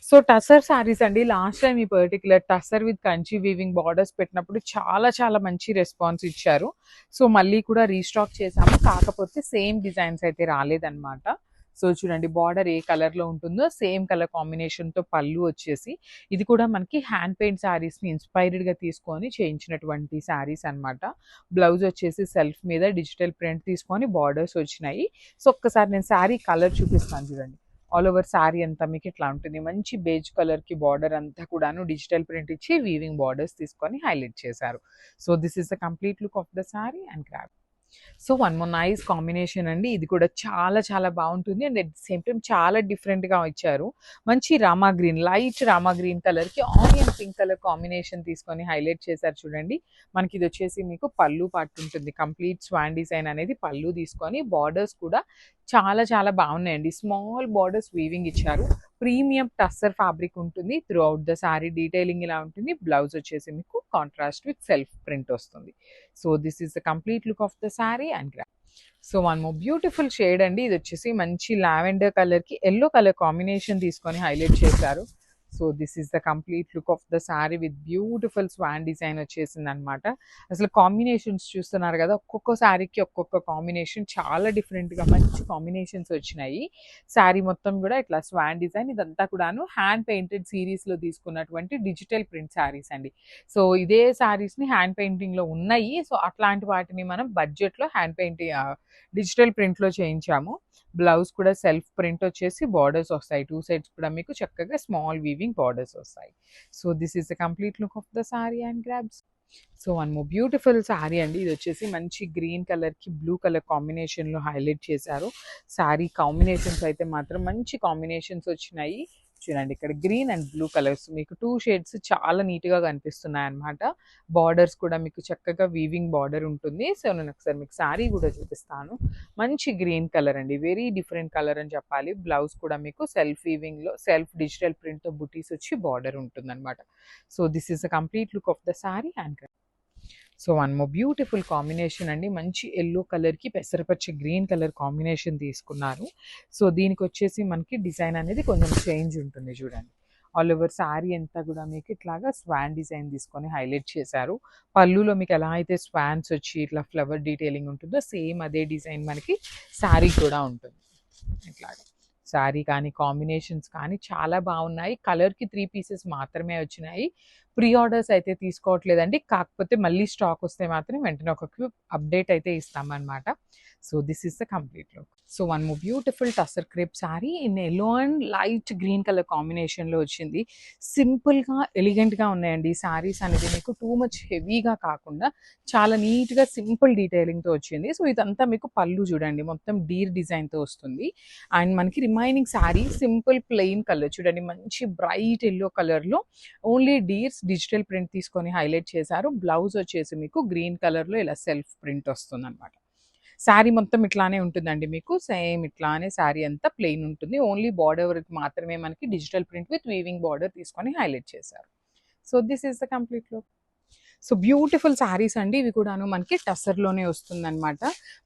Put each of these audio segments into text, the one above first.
So tussar saris అండి last time ఈ particular tussar with Kanchi weaving borders పెట్టినప్పుడు చాలా చాలా మంచి రెస్పాన్స్ ఇచ్చారు. సో మళ్ళీ కూడా రీస్టాక్ చేసాము, కాకపోతే సేమ్ డిజైన్స్ అయితే రాలేదన్నమాట. సో చూడండి బార్డర్ ఏ కలర్ లో ఉంటుందో సేమ్ కలర్ కాంబినేషన్ తో పళ్ళు వచ్చేసి, ఇది కూడా మనకి హ్యాండ్ పెయింట్ శారీస్ ని ఇన్స్పైర్డ్ గా తీసుకొని చేయించినటువంటి శారీస్ అన్నమాట. బ్లౌజ్ వచ్చేసి సెల్ఫ్ మీద డిజిటల్ ప్రింట్ తీసుకొని బార్డర్స్ వచ్చినాయి. సో ఒక్కసారి నేను శారీ కలర్ చూపిస్తాను చూడండి. ఆల్ ఓవర్ శారీ అంతా మీకు ఇట్లా ఉంటుంది. మంచి బేజ్ కలర్‌కి బార్డర్ అంతా కూడాను డిజిటల్ ప్రింట్ ఇచ్చి వీవింగ్ బార్డర్స్ తీసుకొని హైలైట్ చేశారు. So this is the complete look of the sari and grab. So one more nice combination అండి. ఇది కూడా చాలా చాలా బాగుంటుంది and at the same time చాలా డిఫరెంట్‌గా ఇచ్చారు. మంచి Rama green, light Rama green కలర్‌కి ఆనియన్ పింక్ కలర్ కాంబినేషన్ తీసుకొని హైలైట్ చేశారు చూడండి. మనకి ఇది వచ్చేసి మీకు పళ్ళు పార్ట్ ఉంటుంది. కంప్లీట్ స్వాన్ డిజైన్ అనేది పళ్ళు తీసుకొని బార్డర్స్ కూడా చాలా చాలా బాగున్నాయండి. స్మాల్ బార్డర్స్ వీవింగ్ ఇచ్చారు. ప్రీమియం టస్సర్ ఫ్యాబ్రిక్ ఉంటుంది. Throughout the sari detailing ఇలా ఉంటుంది. బ్లౌజ్ వచ్చేసి మీకు కాంట్రాస్ట్ విత్ సెల్ఫ్ ప్రింట్ వస్తుంది. So this is the complete look of the sari and gram. So one more beautiful shade అండి. ఇది వచ్చేసి మంచి లావెండర్ కలర్‌కి యెల్లో కలర్ కాంబినేషన్ తీసుకొని హైలైట్ చేశారు. So this is the complete look of the sari with beautiful swan design వచ్చేసిందనమాట. అసలు combinations చూస్తున్నారు కదా, ఒక్కొక్క శారీకి ఒక్కొక్క కాంబినేషన్ చాలా డిఫరెంట్‌గా మంచి కాంబినేషన్స్ వచ్చినాయి. శారీ మొత్తం కూడా ఇట్లా స్వాన్ డిజైన్, ఇదంతా కూడాను హ్యాండ్ పెయింటెడ్ సిరీస్‌లో తీసుకున్నటువంటి డిజిటల్ ప్రింట్ శారీస్ అండి. సో ఇదే శారీస్‌ని హ్యాండ్ పెయింటింగ్‌లో ఉన్నాయి. సో అట్లాంటి వాటిని మనం బడ్జెట్‌లో హ్యాండ్ డిజిటల్ ప్రింట్‌లో చేయించాము. బ్లౌజ్ కూడా సెల్ఫ్ ప్రింట్ వచ్చేసి బార్డర్స్ వస్తాయి. 2 సైడ్స్ కూడా మీకు చక్కగా స్మాల్ వీవింగ్ బార్డర్స్ వస్తాయి. So this is the complete look of the sorry and grabs. So one more beautiful sorry అండి. ఇది వచ్చేసి మంచి గ్రీన్ కలర్‌కి బ్లూ కలర్ కాంబినేషన్‌లో హైలైట్ చేశారు. సారీ కాంబినేషన్స్ అయితే మాత్రం మంచి కాంబినేషన్స్ వచ్చినాయి. చూడండి ఇక్కడ గ్రీన్ అండ్ బ్లూ కలర్స్ మీకు 2 షేడ్స్ చాలా నీట్‌గా కనిపిస్తున్నాయి అన్నమాట. బార్డర్స్ కూడా మీకు చక్కగా వీవింగ్ బార్డర్ ఉంటుంది. సో నేను ఒకసారి మీకు సారీ కూడా చూపిస్తాను. మంచి గ్రీన్ కలర్ అండి. వెరీ డిఫరెంట్ కలర్ అని చెప్పాలి. బ్లౌజ్ కూడా మీకు సెల్ఫ్ వీవింగ్‌లో సెల్ఫ్ డిజిటల్ ప్రింట్‌తో బుటీస్ వచ్చి బార్డర్ ఉంటుందన్నమాట. So this is the complete look of the sorry and so one more beautiful combination అండి. మంచి యెల్లో కలర్‌కి పెసరపచ్చ గ్రీన్ కలర్ కాంబినేషన్ తీసుకున్నారు. సో దీనికి వచ్చేసి మనకి డిజైన్ అనేది కొంచెం చేంజ్ ఉంటుంది చూడండి. ఆల్ ఓవర్ శారీ అంతా కూడా మీకు ఇట్లాగా స్వాన్ డిజైన్ తీసుకొని హైలైట్ చేశారు. పళ్ళులో మీకు ఎలా అయితే స్వాన్స్ వచ్చి ఇట్లా ఫ్లవర్ డీటెయిలింగ్ ఉంటుందో సేమ్ అదే డిజైన్ మనకి శారీ కూడా ఉంటుంది. ఇట్లాగా శారీ కానీ కాంబినేషన్స్ కానీ చాలా బాగున్నాయి. కలర్‌కి 3 పీసెస్ మాత్రమే వచ్చినాయి. ప్రీ ఆర్డర్స్ అయితే తీసుకోవట్లేదండి. కాకపోతే మళ్ళీ స్టాక్ వస్తే మాత్రం వెంటనే ఒక క్విక్ అప్డేట్ అయితే ఇస్తామన్నమాట. So this is the complete look. So one more beautiful tussar crepe sari in yellow and light green colour కాంబినేషన్‌లో వచ్చింది. సింపుల్‌గా, ఎలిగెంట్‌గా ఉన్నాయండి. ఈ శారీస్ అనేది మీకు టూ మచ్ హెవీగా కాకుండా చాలా నీట్‌గా సింపుల్ డీటెయిలింగ్‌తో వచ్చింది. సో ఇదంతా మీకు పళ్ళు చూడండి మొత్తం డీర్ డిజైన్‌తో వస్తుంది. అండ్ మనకి remaining sari simple plain colour చూడండి, మంచి బ్రైట్ యెల్లో కలర్‌లో ఓన్లీ డీర్స్ డిజిటల్ ప్రింట్ తీసుకొని హైలైట్ చేశారు. బ్లౌజ్ వచ్చేసి మీకు గ్రీన్ కలర్‌లో ఇలా సెల్ఫ్ ప్రింట్ వస్తుందన్నమాట. శారీ మొత్తం ఇట్లానే ఉంటుందండి మీకు. సేమ్ ఇట్లానే శారీ అంతా ప్లెయిన్ ఉంటుంది. ఓన్లీ బార్డర్ వరకు మాత్రమే మనకి digital print with weaving border తీసుకొని హైలైట్ చేశారు. So this is the complete look. So beautiful saris అండి. ఇవి కూడాను మనకి టసర్‌లోనే వస్తుందన్నమాట.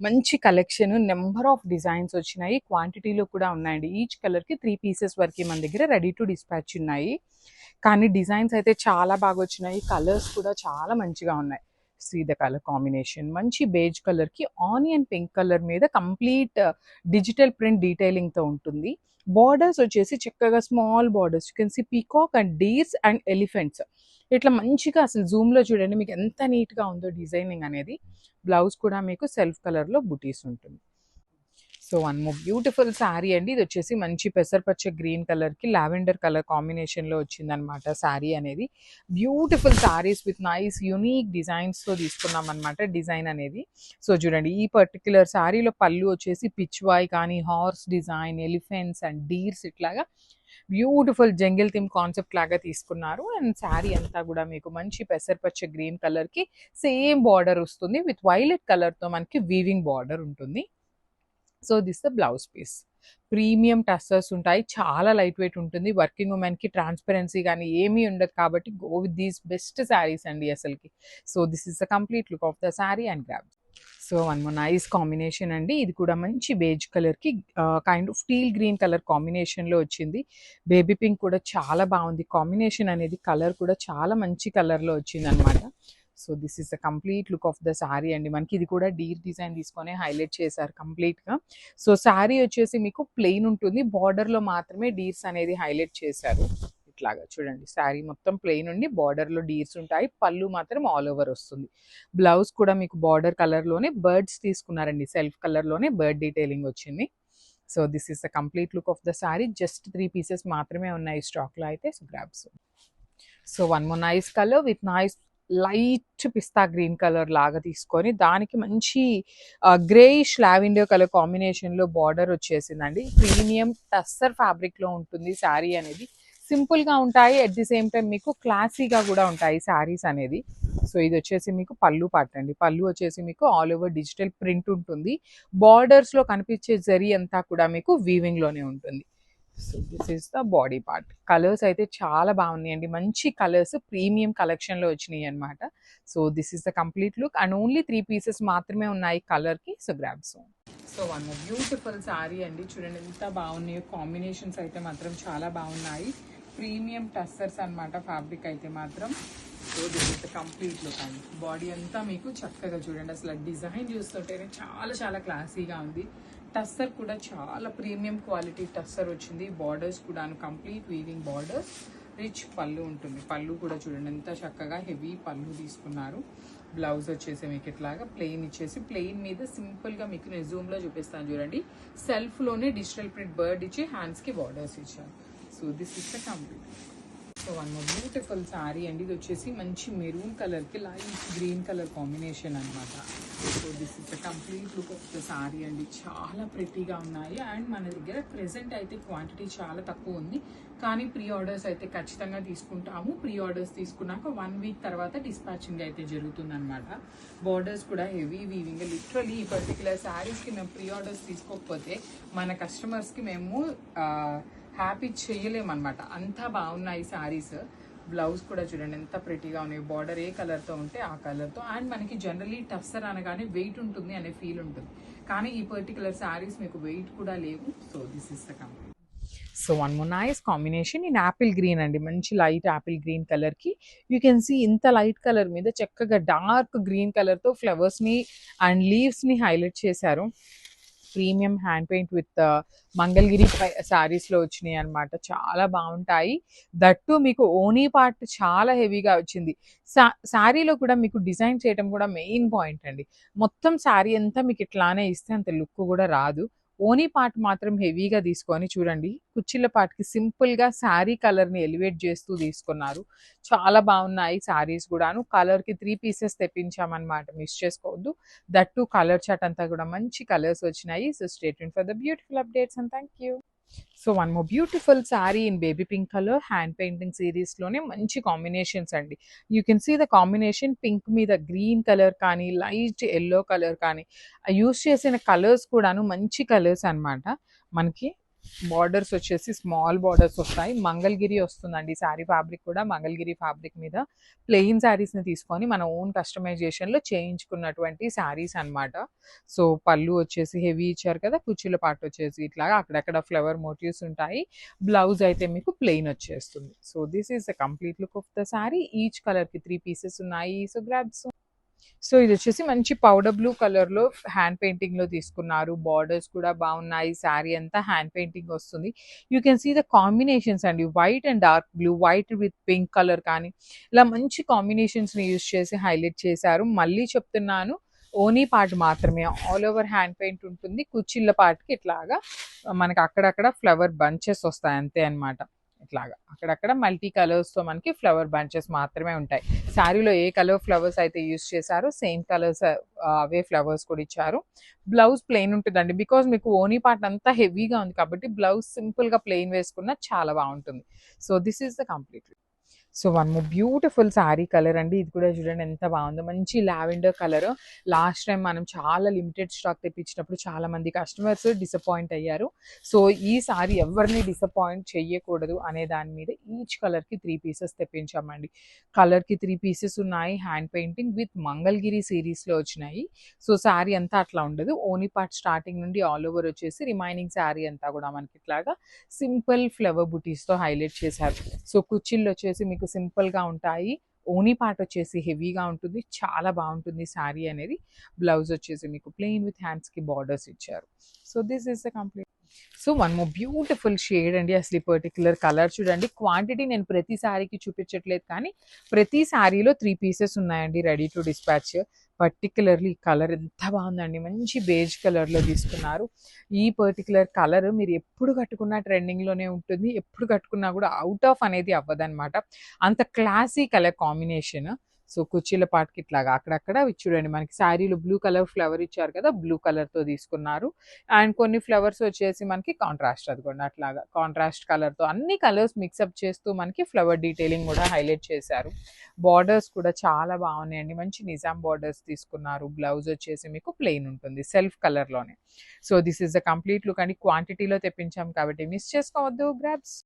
మంచి కలెక్షన్, నెంబర్ ఆఫ్ డిజైన్స్ వచ్చినాయి. క్వాంటిటీలో కూడా ఉన్నాయండి. ఈచ్ కలర్‌కి 3 పీసెస్ వరకి మన దగ్గర రెడీ టు డిస్పాచ్ ఉన్నాయి. కానీ డిజైన్స్ అయితే చాలా బాగా వచ్చినాయి. కలర్స్ కూడా చాలా మంచిగా ఉన్నాయి. సీ ద కలర్ కాంబినేషన్ మంచి బేజ్ కలర్‌కి ఆనియన్ పింక్ కలర్ మీద కంప్లీట్ డిజిటల్ ప్రింట్ డీటెయిలింగ్‌తో ఉంటుంది. బార్డర్స్ వచ్చేసి చక్కగా small borders. You can see peacock and deers and elephants. ఇట్లా మంచిగా అసలు జూమ్‌లో చూడండి మీకు ఎంత నీట్‌గా ఉందో డిజైనింగ్ అనేది. బ్లౌజ్ కూడా మీకు సెల్ఫ్ కలర్‌లో బుటీస్ ఉంటుంది. So one more beautiful sari అండి. ఇది వచ్చేసి మంచి పెసరపచ్చ గ్రీన్ కలర్‌కి లావెండర్ కలర్ కాంబినేషన్‌లో వచ్చిందనమాట శారీ అనేది. Beautiful saris with nice unique డిజైన్స్‌తో తీసుకున్నామనమాట డిజైన్ అనేది. సో చూడండి ఈ పర్టిక్యులర్ శారీలో పళ్ళు వచ్చేసి పిచ్‌వాయ్ కానీ, horse design, elephants and deers ఇట్లాగా బ్యూటిఫుల్ జంగిల్ థీమ్ కాన్సెప్ట్ లాగా తీసుకున్నారు. అండ్ శారీ అంతా కూడా మీకు మంచి పెసరపచ్చ గ్రీన్ కలర్‌కి సేమ్ బార్డర్ వస్తుంది. విత్ వైలెట్ కలర్‌తో మనకి వీవింగ్ బార్డర్ ఉంటుంది. So this the blouse piece. Premium tussars ఉంటాయి. చాలా లైట్ వెయిట్ ఉంటుంది. వర్కింగ్ ఉమెన్‌కి ట్రాన్స్‌పరెన్సీ గానీ ఏమీ ఉండదు కాబట్టి go with these best saris అండి అసలకి. So this is the complete look of the sari and grab. So one more nice combination అండి. ఇది కూడా మంచి బేజ్ కలర్‌కి kind of teal green colour కాంబినేషన్‌లో వచ్చింది. బేబీ పింక్ కూడా చాలా బాగుంది. కాంబినేషన్ అనేది కలర్ కూడా చాలా మంచి కలర్‌లో వచ్చిందనమాట. So this is the complete look of the sari అండి. మనకి ఇది కూడా డీర్ డిజైన్ తీసుకొని హైలైట్ చేశారు కంప్లీట్‌గా. సో శారీ వచ్చేసి మీకు ప్లెయిన్ ఉంటుంది. బార్డర్‌లో మాత్రమే డీర్స్ అనేది హైలైట్ చేశారు. ఇట్లాగా చూడండి, శారీ మొత్తం ప్లెయిన్ ఉండి బార్డర్‌లో డీర్స్ ఉంటాయి. పళ్ళు మాత్రం ఆల్ ఓవర్ వస్తుంది. బ్లౌజ్ కూడా మీకు బార్డర్ కలర్‌లోనే బర్డ్స్ తీసుకున్నారండి. సెల్ఫ్ కలర్‌లోనే బర్డ్ డీటెయిలింగ్ వచ్చింది. So this is the complete look of the sari. Just 3 pieces మాత్రమే ఉన్నాయి స్టాక్‌లో అయితే. So grabs. So one more nice colour with nice light pista green colour లాగా తీసుకొని దానికి మంచి గ్రేయిష్ లావెండర్ కలర్ కాంబినేషన్లో బార్డర్ వచ్చేసిందండి. ప్రీమియం టస్సర్ ఫ్యాబ్రిక్లో ఉంటుంది శారీ అనేది. సింపుల్గా ఉంటాయి, అట్ ది సేమ్ టైం మీకు క్లాసీగా కూడా ఉంటాయి శారీస్ అనేది. సో ఇది వచ్చేసి మీకు పళ్ళు పార్ట్ అండి. పళ్ళు వచ్చేసి మీకు ఆల్ ఓవర్ డిజిటల్ ప్రింట్ ఉంటుంది. బార్డర్స్లో కనిపించే జరీ అంతా కూడా మీకు వీవింగ్లోనే ఉంటుంది. So this is the body part. Colours అయితే చాలా బాగున్నాయండి. మంచి కలర్స్ ప్రీమియం కలెక్షన్లో వచ్చినాయి అనమాట. So this is the complete look and only 3 pieces మాత్రమే ఉన్నాయి కలర్కి. So grabs. So one beautiful sari అండి. చూడండి ఎంత బాగున్నాయో. కాంబినేషన్స్ అయితే మాత్రం చాలా బాగున్నాయి. ప్రీమియం టస్సర్స్ అనమాట ఫ్యాబ్రిక్ అయితే మాత్రం. So this is the complete look అండి. బాడీ అంతా మీకు చక్కగా చూడండి, అసలు డిజైన్ చూస్తుంటేనే చాలా చాలా క్లాసీగా ఉంది. టస్సర్ కూడా చాలా ప్రీమియం క్వాలిటీ టస్సర్ వచ్చింది. బార్డర్స్ కూడా కంప్లీట్ వీవింగ్ బార్డర్స్. రిచ్ పళ్ళు ఉంటుంది. పళ్ళు కూడా చూడండి ఎంత చక్కగా హెవీ పళ్ళు తీసుకున్నారు. బ్లౌజ్ వచ్చేసి మీకు ఇట్లాగా ప్లెయిన్ ఇచ్చేసి, ప్లెయిన్ మీద సింపుల్గా మీకు నేను జూమ్లో చూపిస్తాను చూడండి. సెల్ఫ్లోనే డిజిటల్ ప్రింట్ బర్డ్ ఇచ్చి హ్యాండ్స్కి బార్డర్స్ ఇచ్చారు. So this is the complete. So one more beautiful sari అండి. ఇది వచ్చేసి మంచి మెరూన్ కలర్కి లైట్ గ్రీన్ కలర్ కాంబినేషన్ అనమాట. So this is the complete look of the sari అండి. చాలా ప్రిటీగా ఉన్నాయి. అండ్ మన దగ్గర ప్రెసెంట్ అయితే క్వాంటిటీ చాలా తక్కువ ఉంది, కానీ ప్రీ ఆర్డర్స్ అయితే ఖచ్చితంగా తీసుకుంటాము. ప్రీ ఆర్డర్స్ తీసుకున్నాక 1 వీక్ తర్వాత డిస్పాచింగ్ అయితే జరుగుతుంది అనమాట. బార్డర్స్ కూడా హెవీ వీవింగ్. లిటరలీ ఈ పర్టికులర్ శారీస్కి మేము ప్రీ ఆర్డర్స్ తీసుకోకపోతే మన కస్టమర్స్కి మేము హ్యాపీ చేయలేమన్నమాట. అంతా బాగున్నాయి శారీస్. బ్లౌజ్ కూడా చూడండి ఎంత ప్రిటీగా ఉన్నాయి. బార్డర్ ఏ కలర్తో ఉంటే ఆ కలర్తో. అండ్ మనకి జనరలీ టస్సర్ అనగానే వెయిట్ ఉంటుంది అనే ఫీల్ ఉంటుంది, కానీ ఈ పర్టికులర్ శారీస్ మీకు వెయిట్ కూడా లేవు. So this is the complete. So one more nice combination in Apple green అండి. మంచి లైట్ యాపిల్ గ్రీన్ కలర్కి యూ కెన్ సీ ఇంత లైట్ కలర్ మీద చక్కగా డార్క్ గ్రీన్ కలర్తో ఫ్లవర్స్ని అండ్ లీవ్స్ని హైలైట్ చేశారు. Premium hand paint with Mangalagiri శారీస్లో వచ్చినాయి అనమాట. చాలా బాగుంటాయి. దట్టు మీకు ఓనీ పార్ట్ చాలా హెవీగా వచ్చింది. శారీలో కూడా మీకు డిజైన్ చేయడం కూడా మెయిన్ పాయింట్ అండి. మొత్తం శారీ అంతా మీకు ఇట్లానే ఇస్తే అంత లుక్ కూడా రాదు. ఓనీ పార్ట్ మాత్రం హెవీగా తీసుకొని చూడండి, కుచ్చిళ్ళ పార్ట్కి సింపుల్గా శారీ కలర్ని ఎలివేట్ చేస్తూ తీసుకున్నారు. చాలా బాగున్నాయి శారీస్ కూడాను. కలర్కి 3 పీసెస్ తెప్పించామన్నమాట, మిస్ చేసుకోవద్దు. దట్ టు కలర్ చాట్ అంతా కూడా మంచి కలర్స్ వచ్చినాయి. So stay tuned for the beautiful updates and thank you. So one more beautiful sari in baby pink colour. Hand painting సిరీస్లోనే మంచి కాంబినేషన్స్ అండి. You can see the combination. Pink మీద green colour కానీ light yellow colour కానీ use చేసిన colours కూడాను మంచి colours అనమాట. మనకి బార్డర్స్ వచ్చేసి స్మాల్ బార్డర్స్ వస్తాయి. మంగళగిరి వస్తుందండి శారీ ఫ్యాబ్రిక్ కూడా. మంగళగిరి ఫ్యాబ్రిక్ మీద ప్లెయిన్ శారీస్ని తీసుకొని మన ఓన్ కస్టమైజేషన్లో చేయించుకున్నటువంటి శారీస్ అనమాట. సో పళ్ళు వచ్చేసి హెవీ ఇచ్చారు కదా, కుచ్చుల పార్ట్ వచ్చేసి ఇట్లాగా అక్కడక్కడ ఫ్లవర్ మోటివ్స్ ఉంటాయి. బ్లౌజ్ అయితే మీకు ప్లెయిన్ వచ్చేస్తుంది. So this is the complete look of the sari. Each కలర్కి 3 పీసెస్ ఉన్నాయి. So grabs. సో ఇది వచ్చేసి మంచి పౌడర్ బ్లూ కలర్లో హ్యాండ్ పెయింటింగ్లో తీసుకున్నారు. బార్డర్స్ కూడా బాగున్నాయి. శారీ అంతా హ్యాండ్ పెయింటింగ్ వస్తుంది. You can see the combinations అండి. White and dark blue, white with pink colour కానీ ఇలా మంచి కాంబినేషన్స్ని యూజ్ చేసి హైలైట్ చేశారు. మళ్ళీ చెప్తున్నాను, ఓనీ పార్ట్ మాత్రమే, ఆల్ ఓవర్ హ్యాండ్ పెయింట్ ఉంటుంది. కుచ్చిళ్ళ పార్ట్కి ఇట్లాగా మనకి అక్కడక్కడ ఫ్లవర్ బంచెస్ వస్తాయి అంతే అనమాట. ఇట్లాగా అక్కడక్కడ మల్టీ కలర్స్తో మనకి ఫ్లవర్ బంచెస్ మాత్రమే ఉంటాయి. శారీలో ఏ కలర్ ఫ్లవర్స్ అయితే యూస్ చేశారో సేమ్ కలర్స్ అవే ఫ్లవర్స్ కూడా ఇచ్చారు. బ్లౌజ్ ప్లెయిన్ ఉంటుందండి. బికాజ్ మీకు ఓనీ పార్ట్ అంతా హెవీగా ఉంది కాబట్టి బ్లౌజ్ సింపుల్గా ప్లెయిన్ వేసుకున్నా చాలా బాగుంటుంది. So this is the complete. So one more beautiful sari colour అండి. ఇది కూడా చూడండి ఎంత బాగుందో, మంచి లావెండర్ కలర్. లాస్ట్ టైం మనం చాలా లిమిటెడ్ స్టాక్ తెప్పించినప్పుడు చాలా మంది కస్టమర్స్ డిసప్పాయింట్ అయ్యారు. సో ఈ సారీ ఎవరిని డిసప్పాయింట్ చెయ్యకూడదు అనే దాని మీద ఈచ్ కలర్కి 3 పీసెస్ తెప్పించామండి. కలర్కి 3 పీసెస్ ఉన్నాయి. హ్యాండ్ పెయింటింగ్ విత్ మంగళగిరి సిరీస్లో వచ్చినాయి. సో శారీ అంతా అట్లా ఉండదు, ఓనీ పార్ట్ స్టార్టింగ్ నుండి ఆల్ ఓవర్ వచ్చేసి రిమైనింగ్ శారీ అంతా కూడా మనకి ఇట్లాగా సింపుల్ ఫ్లవర్ బుటీస్తో హైలైట్ చేశారు. సో కుచ్చిళ్ళు వచ్చేసి మీకు సింపుల్గా ఉంటాయి. ఓనీ పార్ట్ వచ్చేసి హెవీగా ఉంటుంది. చాలా బాగుంటుంది శారీ అనేది. బ్లౌజ్ వచ్చేసి మీకు ప్లెయిన్ విత్ హ్యాండ్స్కి బార్డర్స్ ఇచ్చారు. So this is the complete. So one more beautiful shade అండి. అసలు ఈ పర్టిక్యులర్ కలర్ చూడండి. క్వాంటిటీ నేను ప్రతి శారీకి చూపించట్లేదు, కానీ ప్రతి శారీలో 3 పీసెస్ ఉన్నాయండి ready to dispatch. Particularly colour ఎంత బాగుందండి, మంచి బేజ్ కలర్లో తీసుకున్నారు. ఈ పర్టికులర్ కలర్ మీరు ఎప్పుడు కట్టుకున్నా ట్రెండింగ్లోనే ఉంటుంది, ఎప్పుడు కట్టుకున్నా కూడా అవుట్ ఆఫ్ అనేది అవ్వదన్నమాట. అంత క్లాసీ కలర్ కాంబినేషన్. సో కుర్చీల పాటకి ఇట్లాగా అక్కడక్కడ చూడండి, మనకి శారీలో బ్లూ కలర్ ఫ్లవర్ ఇచ్చారు కదా, బ్లూ కలర్తో తీసుకున్నారు. అండ్ కొన్ని ఫ్లవర్స్ వచ్చేసి మనకి కాంట్రాస్ట్, అదిగోండి అట్లాగా కాంట్రాస్ట్ కలర్తో అన్ని కలర్స్ మిక్సప్ చేస్తూ మనకి ఫ్లవర్ డీటెయిలింగ్ కూడా హైలైట్ చేశారు. బార్డర్స్ కూడా చాలా బాగున్నాయండి, మంచి నిజాం బార్డర్స్ తీసుకున్నారు. బ్లౌజ్ వచ్చేసి మీకు ప్లెయిన్ ఉంటుంది సెల్ఫ్ కలర్లోనే. So this is the complete look అండి. క్వాంటిటీలో తెప్పించాం కాబట్టి మిస్ చేసుకోవద్దు. గ్రాబ్స్.